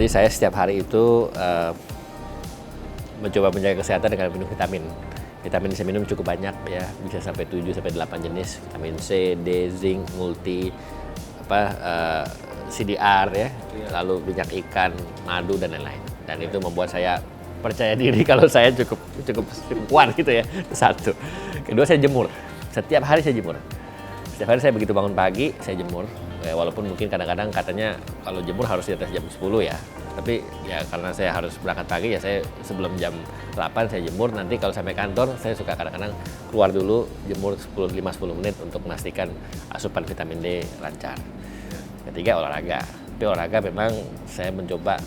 Jadi saya setiap hari itu mencoba menjaga kesehatan dengan minum vitamin. Vitamin saya minum cukup banyak ya, bisa sampai 7-8 jenis. Vitamin C, D, zinc, multi, CDR ya, lalu minyak ikan, madu dan lain-lain. Dan itu membuat saya percaya diri kalau saya cukup kuat gitu ya. Satu. Kedua, saya jemur. Setiap hari saya jemur. Setiap hari saya begitu bangun pagi, saya jemur. Ya, walaupun mungkin kadang-kadang katanya kalau jemur harus di atas jam 10 ya. Tapi ya karena saya harus berangkat pagi ya saya sebelum jam 8 saya jemur. Nanti kalau sampai kantor saya suka kadang-kadang keluar dulu jemur 5-10 menit untuk memastikan asupan vitamin D lancar. Ketiga, olahraga. Tapi olahraga memang saya mencoba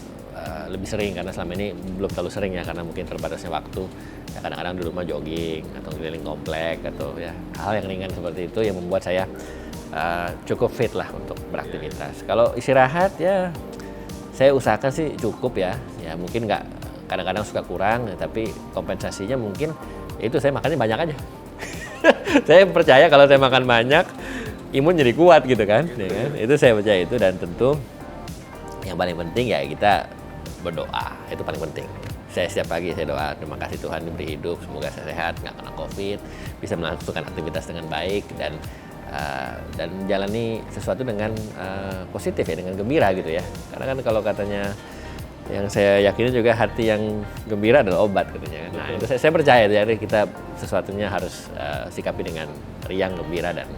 lebih sering karena selama ini belum terlalu sering ya karena mungkin terbatasnya waktu. Ya, kadang-kadang di rumah jogging atau keliling komplek atau ya hal yang ringan seperti itu yang membuat saya cukup fit lah untuk beraktivitas. Kalau istirahat ya saya usahakan sih cukup ya. Ya mungkin nggak, kadang-kadang suka kurang, tapi kompensasinya mungkin itu saya makannya banyak aja. Saya percaya kalau saya makan banyak, imun jadi kuat gitu kan. Ya kan? Itu saya percaya itu, dan tentu yang paling penting ya kita berdoa, itu paling penting. Saya setiap pagi saya doa, terima kasih Tuhan diberi hidup, semoga saya sehat, nggak kena COVID, bisa melakukan aktivitas dengan baik dan menjalani sesuatu dengan positif ya, dengan gembira gitu ya. Karena kan kalau katanya yang saya yakini juga hati yang gembira adalah obat katanya. Nah itu saya percaya, jadi kita sesuatunya harus sikapi dengan riang, gembira dan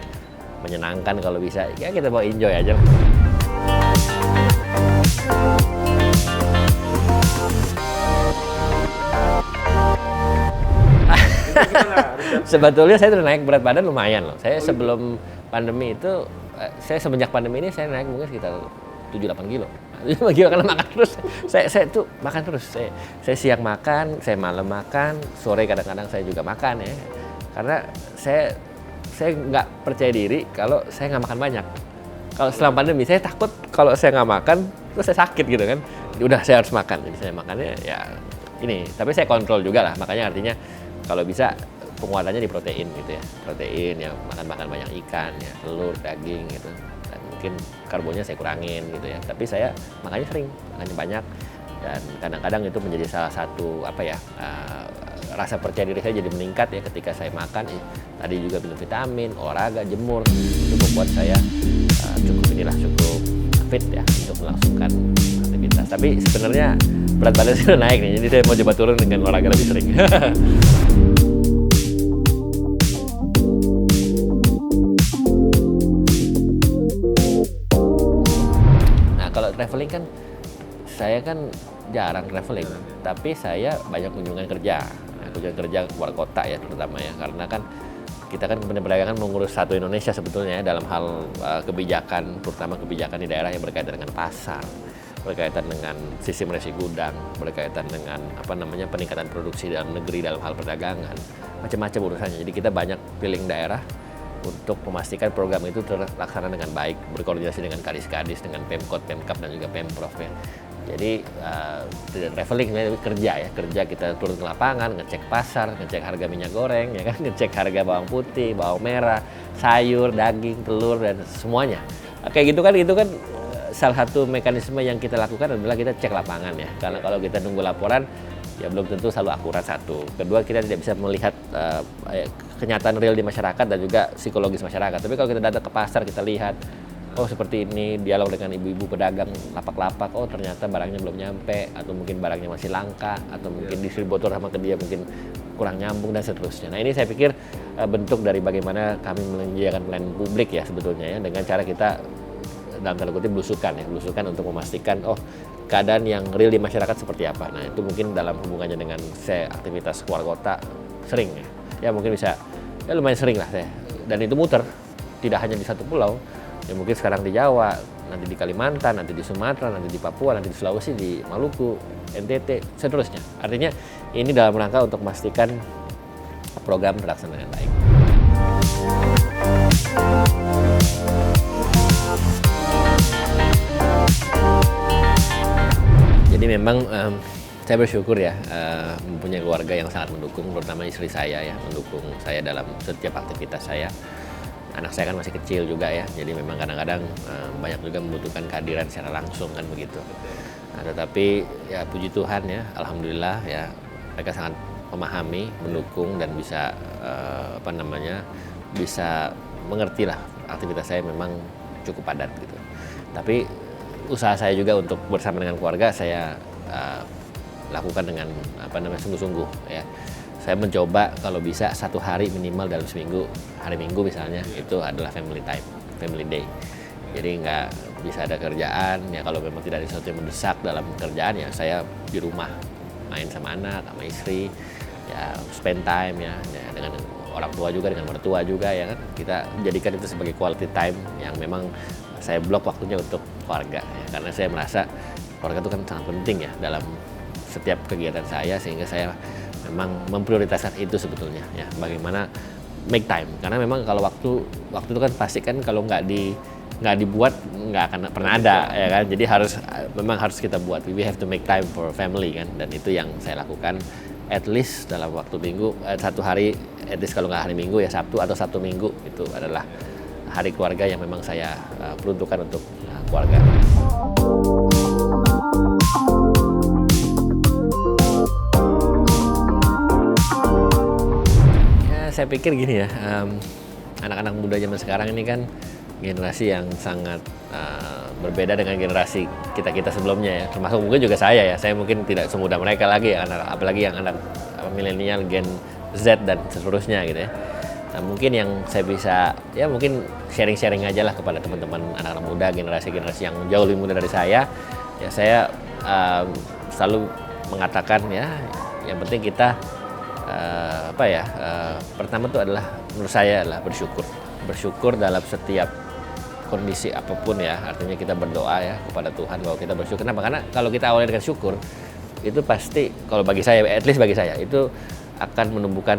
menyenangkan kalau bisa. Ya kita mau enjoy aja. Sebetulnya saya udah naik berat badan lumayan loh. Saya sebelum pandemi itu, saya semenjak pandemi ini saya naik mungkin sekitar 7-8 kilo. 7 kilo karena makan terus. Saya tuh makan terus. Saya siang makan, saya malam makan, sore kadang-kadang saya juga makan ya. Karena saya nggak percaya diri kalau saya nggak makan banyak. Kalau selama pandemi saya takut kalau saya nggak makan terus saya sakit gitu kan. Udah saya harus makan. Jadi saya makannya ya ini. Tapi saya kontrol juga lah. Makanya artinya kalau bisa penguatannya di protein gitu ya. Protein ya, makan banyak ikan ya, telur, daging gitu. Dan mungkin karbonnya saya kurangin gitu ya. Tapi saya makannya sering, makannya banyak. Dan kadang-kadang itu menjadi salah satu rasa percaya diri saya jadi meningkat ya ketika saya makan. Tadi juga minum vitamin, olahraga, jemur, itu membuat saya cukup fit ya untuk melangsungkan aktivitas. Tapi sebenarnya berat badan saya udah naik nih, jadi saya mau coba turun dengan olahraga lebih sering. Nah kalau traveling kan, saya kan jarang traveling, tapi saya banyak kunjungan kerja. Kunjungan kerja keluar kota ya terutama ya, karena kan kita kan Kementerian Perdagangan mengurus satu Indonesia sebetulnya ya, dalam hal kebijakan, terutama kebijakan di daerah yang berkaitan dengan pasar, berkaitan dengan sistem resi gudang, berkaitan dengan peningkatan produksi dalam negeri dalam hal perdagangan, macam-macam urusannya. Jadi kita banyak keliling daerah untuk memastikan program itu terlaksana dengan baik, berkoordinasi dengan kadis-kadis, dengan Pemkot, Pemkap dan juga Pemprov ya. Jadi tidak traveling, kerja kita turun ke lapangan, ngecek pasar, ngecek harga minyak goreng ya kan, ngecek harga bawang putih, bawang merah, sayur, daging, telur dan semuanya. Kayak gitu kan, itu kan salah satu mekanisme yang kita lakukan adalah kita cek lapangan ya. Karena kalau kita nunggu laporan ya belum tentu selalu akurat, satu. Kedua, kita tidak bisa melihat kenyataan real di masyarakat dan juga psikologis masyarakat. Tapi kalau kita datang ke pasar, kita lihat oh seperti ini, dialog dengan ibu-ibu pedagang lapak-lapak, oh ternyata barangnya belum nyampe, atau mungkin barangnya masih langka, atau mungkin distributor sama ke dia mungkin kurang nyambung dan seterusnya. Nah ini saya pikir bentuk dari bagaimana kami menyediakan pelayanan publik ya sebetulnya ya, dengan cara kita dalam tanda kutip belusukan untuk memastikan oh keadaan yang real di masyarakat seperti apa. Nah itu mungkin dalam hubungannya dengan saya aktivitas keluar kota sering ya mungkin bisa ya lumayan sering lah saya, dan itu muter tidak hanya di satu pulau. Ya mungkin sekarang di Jawa, nanti di Kalimantan, nanti di Sumatera, nanti di Papua, nanti di Sulawesi, di Maluku, NTT, seterusnya. Artinya ini dalam rangka untuk memastikan program terlaksana dengan baik. Jadi memang saya bersyukur ya mempunyai keluarga yang sangat mendukung, terutama istri saya ya, mendukung saya dalam setiap aktivitas saya. Anak saya kan masih kecil juga ya, jadi memang kadang-kadang banyak juga membutuhkan kehadiran secara langsung kan begitu. Nah, tetapi ya puji Tuhan ya, alhamdulillah ya mereka sangat memahami, mendukung dan bisa bisa mengerti lah aktivitas saya memang cukup padat gitu. Tapi usaha saya juga untuk bersama dengan keluarga saya lakukan dengan sungguh-sungguh ya. Saya mencoba kalau bisa 1 hari minimal dalam seminggu, hari Minggu misalnya, itu adalah family time, family day. Jadi nggak bisa ada kerjaan, ya kalau memang tidak ada sesuatu yang mendesak dalam kerjaan ya saya di rumah main sama anak, sama istri, ya spend time ya dengan orang tua juga, dengan mertua juga ya kan. Kita jadikan itu sebagai quality time yang memang saya blok waktunya untuk keluarga ya. Karena saya merasa keluarga itu kan sangat penting ya dalam setiap kegiatan saya, sehingga saya memang memprioritaskan itu sebetulnya ya, bagaimana make time. Karena memang kalau waktu itu kan pasti kan kalau nggak dibuat nggak akan pernah ada ya kan. Jadi memang harus kita buat. We have to make time for family kan, dan itu yang saya lakukan at least dalam waktu minggu, 1 hari at least, kalau nggak hari Minggu ya Sabtu atau Sabtu Minggu, itu adalah hari keluarga yang memang saya peruntukkan untuk keluarga. Saya pikir gini ya, anak-anak muda zaman sekarang ini kan generasi yang sangat berbeda dengan generasi kita sebelumnya ya, termasuk mungkin juga saya ya. Saya mungkin tidak semudah mereka lagi ya, apalagi yang anak milenial, Gen Z dan seterusnya gitu ya. Nah, mungkin yang saya bisa ya mungkin sharing-sharing aja lah kepada teman-teman anak-anak muda, generasi-generasi yang jauh lebih muda dari saya. Ya saya selalu mengatakan ya, yang penting kita pertama itu adalah menurut saya adalah bersyukur dalam setiap kondisi apapun ya. Artinya kita berdoa ya kepada Tuhan bahwa kita bersyukur. Kenapa? Karena kalau kita awalnya dengan syukur, itu pasti, kalau bagi saya, at least bagi saya, itu akan menumbuhkan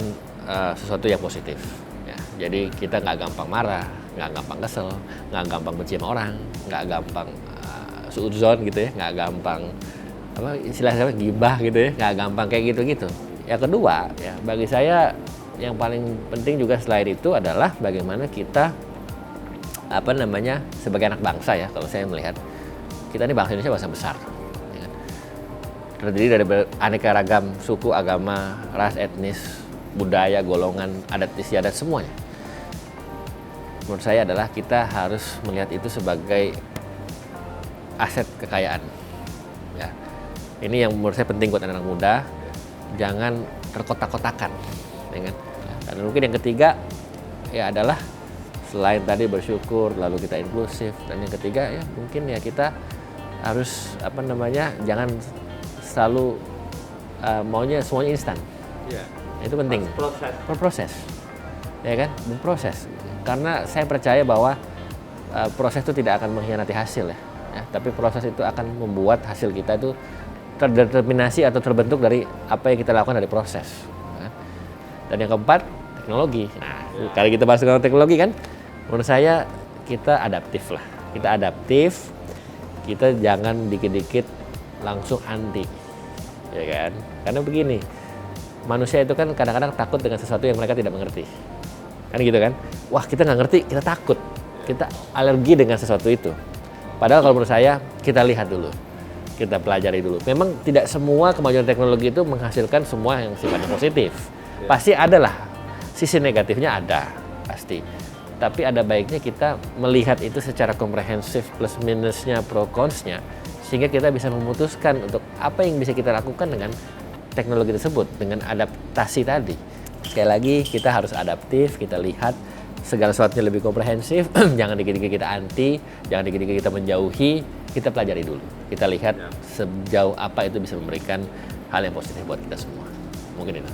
sesuatu yang positif ya. Jadi kita nggak gampang marah, nggak gampang kesel, nggak gampang benci sama orang, nggak gampang suudzon gitu ya, nggak gampang istilahnya gibah gitu ya, nggak gampang kayak gitu-gitu. Yang kedua, ya bagi saya yang paling penting juga selain itu adalah bagaimana kita sebagai anak bangsa ya. Kalau saya melihat kita ini bangsa Indonesia, bangsa besar, ya kan? Terdiri dari aneka ragam suku, agama, ras, etnis, budaya, golongan, adat istiadat, semuanya. Menurut saya adalah kita harus melihat itu sebagai aset kekayaan. Ya, ini yang menurut saya penting buat anak-anak muda. Jangan terkotak-kotakan, ya kan? Dan mungkin yang ketiga ya adalah selain tadi bersyukur, lalu kita inklusif, dan yang ketiga ya mungkin ya kita harus jangan selalu maunya semuanya instan. Yeah. Itu penting. Berproses, ya kan? Berproses. Karena saya percaya bahwa proses itu tidak akan mengkhianati hasil ya. Tapi proses itu akan membuat hasil kita itu terdeterminasi atau terbentuk dari apa yang kita lakukan dari proses. Dan yang keempat, teknologi. Nah, kali kita bahas tentang teknologi kan, menurut saya kita adaptif lah. Kita adaptif, kita jangan dikit-dikit langsung anti, ya kan? Karena begini, manusia itu kan kadang-kadang takut dengan sesuatu yang mereka tidak mengerti. Kan gitu kan? Wah, kita nggak ngerti, kita takut. Kita alergi dengan sesuatu itu. Padahal kalau menurut saya, kita lihat dulu. Kita pelajari dulu. Memang tidak semua kemajuan teknologi itu menghasilkan semua yang sifatnya positif. Pasti ada lah, sisi negatifnya ada, pasti. Tapi ada baiknya kita melihat itu secara komprehensif, plus minusnya, pro consnya, sehingga kita bisa memutuskan untuk apa yang bisa kita lakukan dengan teknologi tersebut, dengan adaptasi tadi. Sekali lagi, kita harus adaptif, kita lihat segala sesuatunya lebih komprehensif, jangan dikit-dikit kita anti, jangan dikit-dikit kita menjauhi, kita pelajari dulu. Kita lihat sejauh apa itu bisa memberikan hal yang positif buat kita semua. Mungkin itu.